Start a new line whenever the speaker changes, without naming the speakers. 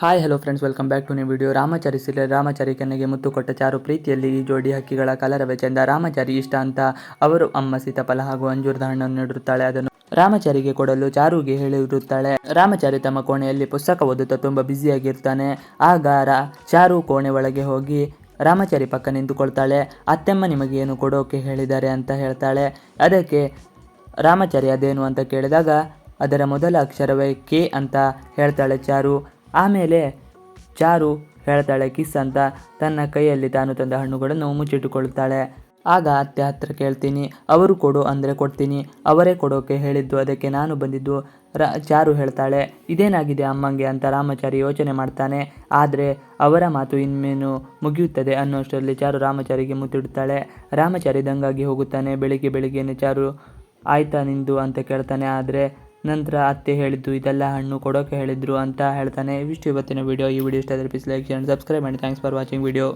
Hi hello friends, welcome back to new video. Ramachari serial. Ramachari ಕೆನ್ನೆಗೆ ಮುತ್ತು ಕೊಟ್ಟ ಚಾರು ಪ್ರೀತಿಯಲ್ಲಿ ಈ ಜೋಡಿ ಹಕ್ಕಿಗಳ ಕಲರವೇ ಚೆಂದ. ರಾಮಾಚಾರಿ ಇಷ್ಟ ಅಂತ ಅವರು ಅಮ್ಮ ಸೀತಾಫಲ ಹಾಗೂ ಅಂಜೂರದ ಹಣ್ಣನ್ನು ನೀಡಿರುತ್ತಾಳೆ. ಅದನ್ನು ರಾಮಾಚಾರಿಗೆ ಕೊಡಲು ಚಾರುಗೆ ಹೇಳಿರುತ್ತಾಳೆ. ರಾಮಾಚಾರಿ ತಮ್ಮ ಕೋಣೆಯಲ್ಲಿ ಪುಸ್ತಕ ಓದುತ್ತಾ ತುಂಬ ಬ್ಯುಸಿಯಾಗಿರ್ತಾನೆ. ಆಗ ಚಾರು ಕೋಣೆ ಒಳಗೆ ಹೋಗಿ ರಾಮಾಚಾರಿ ಪಕ್ಕ ನಿಂತುಕೊಳ್ತಾಳೆ. ಅತ್ತೆಮ್ಮ ನಿಮಗೆ ಏನು ಕೊಡೋಕೆ ಹೇಳಿದ್ದಾರೆ ಅಂತ ಹೇಳ್ತಾಳೆ. ಅದಕ್ಕೆ ರಾಮಾಚಾರಿ ಅದೇನು ಅಂತ ಕೇಳಿದಾಗ ಅದರ ಮೊದಲ ಅಕ್ಷರವೇ ಕೆ ಅಂತ ಹೇಳ್ತಾಳೆ ಚಾರು. ಆಮೇಲೆ ಚಾರು ಹೇಳ್ತಾಳೆ ಕಿಸ್ ಅಂತ. ತನ್ನ ಕೈಯಲ್ಲಿ ತಾನು ತಂದ ಹಣ್ಣುಗಳನ್ನು ಮುಚ್ಚಿಟ್ಟುಕೊಳ್ಳುತ್ತಾಳೆ. ಆಗ ಅತ್ತೆ ಹತ್ರ ಕೇಳ್ತೀನಿ, ಅವರು ಕೊಡು ಅಂದರೆ ಕೊಡ್ತೀನಿ, ಅವರೇ ಕೊಡೋಕೆ ಹೇಳಿದ್ದು, ಅದಕ್ಕೆ ನಾನು ಬಂದಿದ್ದು. ಚಾರು ಹೇಳ್ತಾಳೆ, ಇದೇನಾಗಿದೆ ಅಮ್ಮಂಗೆ ಅಂತ ರಾಮಾಚಾರಿ ಯೋಚನೆ ಮಾಡ್ತಾನೆ. ಆದರೆ ಅವರ ಮಾತು ಇನ್ನೇನು ಮುಗಿಯುತ್ತದೆ ಅನ್ನೋಷ್ಟರಲ್ಲಿ ಚಾರು ರಾಮಾಚಾರಿಗೆ ಮುತ್ತಿಡುತ್ತಾಳೆ. ರಾಮಾಚಾರಿ ದಂಗಾಗಿ ಹೋಗುತ್ತಾನೆ. ಬೆಳಿಗ್ಗೆನೇ ಚಾರು ಆಯ್ತಾ ನಿಂದು ಅಂತ ಕೇಳ್ತಾನೆ. ಆದರೆ ನಂತರ ಅತ್ತೆ ಹೇಳಿದ್ದು ಇದೆಲ್ಲ ಹಣ್ಣು ಕೊಡೋಕೆ ಹೇಳಿದ್ರು ಅಂತ ಹೇಳ್ತಾನೆ. ಇವಿಷ್ಟು ಇವತ್ತಿನ ವಿಡಿಯೋ. ಈ ವಿಡಿಯೋ ಇಷ್ಟ ಆದರೆ ಪ್ಲೀಸ್ ಲೈಕ್, ಶೇರ್, ಸಬ್ಸ್ಕ್ರೈಬ್ ಮಾಡಿ. Thanks for watching video.